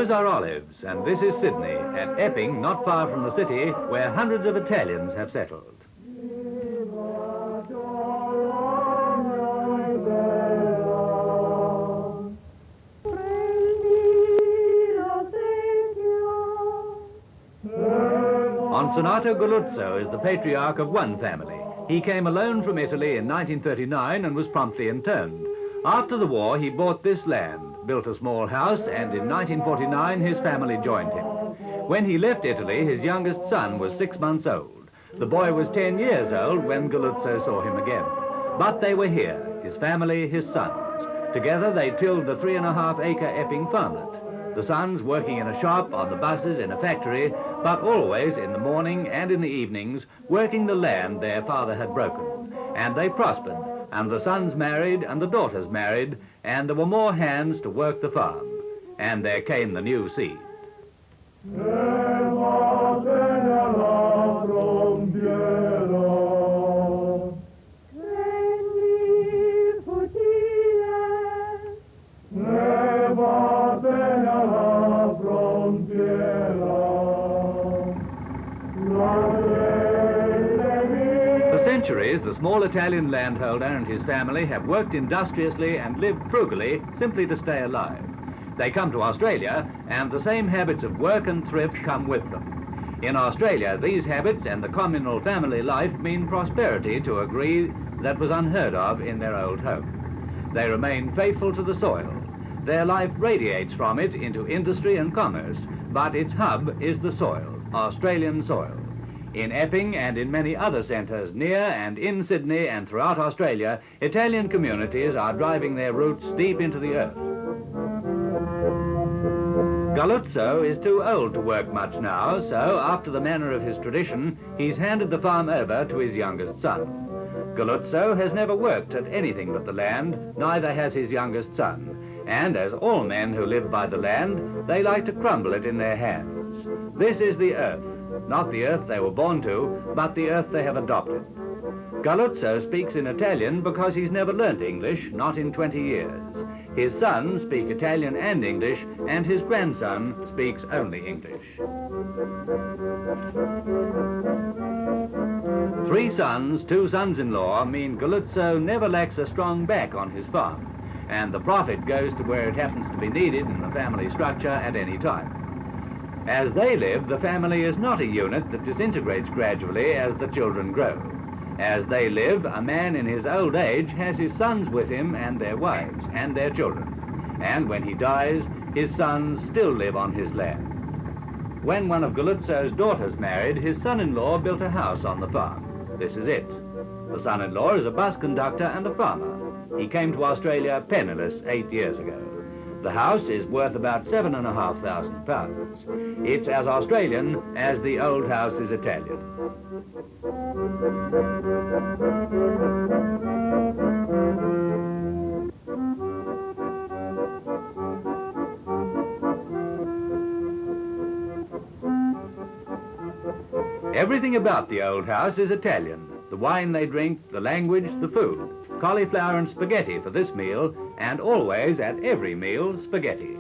Those are Olives, and this is Sydney, at Epping, not far from the city, where hundreds of Italians have settled. Ansonato Galluzzo is the patriarch of one family. He came alone from Italy in 1939 and was promptly interned. After the war, he bought this land, built a small house, and in 1949 his family joined him. When he left Italy, his youngest son was 6 months old. The boy was 10 years old when Galluzzo saw him again. But they were here, his family, his sons. Together they tilled the 3.5-acre Epping farmlet. The sons working in a shop, on the buses, in a factory, but always in the morning and in the evenings, working the land their father had broken. And they prospered, and the sons married, and the daughters married, and there were more hands to work the farm. And there came the new seed. For centuries, the small Italian landholder and his family have worked industriously and lived frugally simply to stay alive. They come to Australia, and the same habits of work and thrift come with them. In Australia, these habits and the communal family life mean prosperity to a degree that was unheard of in their old home. They remain faithful to the soil. Their life radiates from it into industry and commerce, but its hub is the soil, Australian soil. In Epping and in many other centres near and in Sydney and throughout Australia, Italian communities are driving their roots deep into the earth. Galluzzo is too old to work much now, so after the manner of his tradition, he's handed the farm over to his youngest son. Galluzzo has never worked at anything but the land, neither has his youngest son. And as all men who live by the land, they like to crumble it in their hands. This is the earth, not the earth they were born to, but the earth they have adopted. Galluzzo speaks in Italian because he's never learnt English, not in 20 years. His sons speak Italian and English, and his grandson speaks only English. 3 sons, 2 sons-in-law mean Galluzzo never lacks a strong back on his farm, and the profit goes to where it happens to be needed in the family structure at any time. As they live, the family is not a unit that disintegrates gradually as the children grow. As they live, a man in his old age has his sons with him and their wives and their children. And when he dies, his sons still live on his land. When one of Galluzzo's daughters married, his son-in-law built a house on the farm. This is it. The son-in-law is a bus conductor and a farmer. He came to Australia penniless 8 years ago. The house is worth about £7,500. It's as Australian as the old house is Italian. Everything about the old house is Italian. The wine they drink, the language, the food. Cauliflower and spaghetti for this meal, and always at every meal, spaghetti.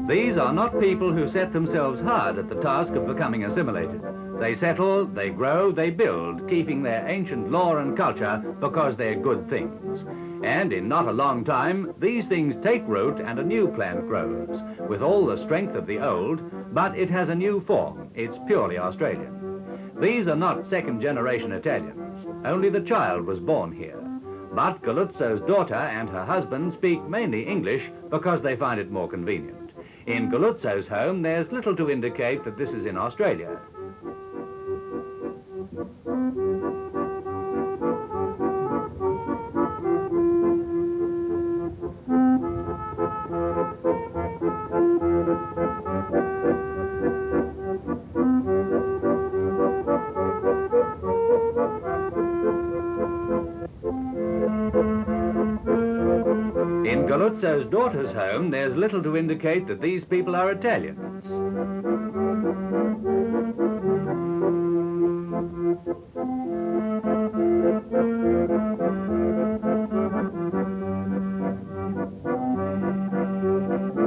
These are not people who set themselves hard at the task of becoming assimilated. They settle, they grow, they build, keeping their ancient law and culture because they're good things. And in not a long time, these things take root and a new plant grows, with all the strength of the old, but it has a new form. It's purely Australian. These are not second-generation Italians. Only the child was born here. But Galluzzo's daughter and her husband speak mainly English because they find it more convenient. In Galluzzo's home, there's little to indicate that this is in Australia. In Galluzzo's daughter's home, there's little to indicate that these people are Italians.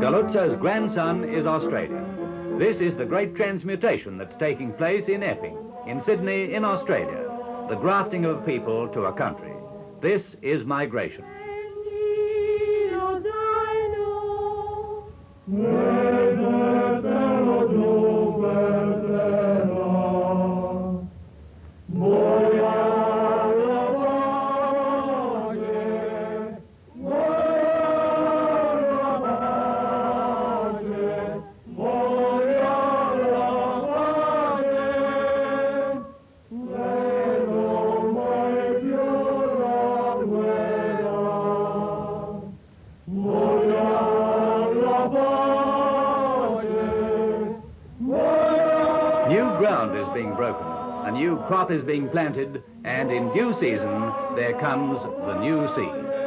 Galuzzo's grandson is Australia. This is the great transmutation that's taking place in Epping, in Sydney, in Australia. The grafting of a people to a country. This is migration. New ground is being broken, a new crop is being planted, and in due season there comes the new seed.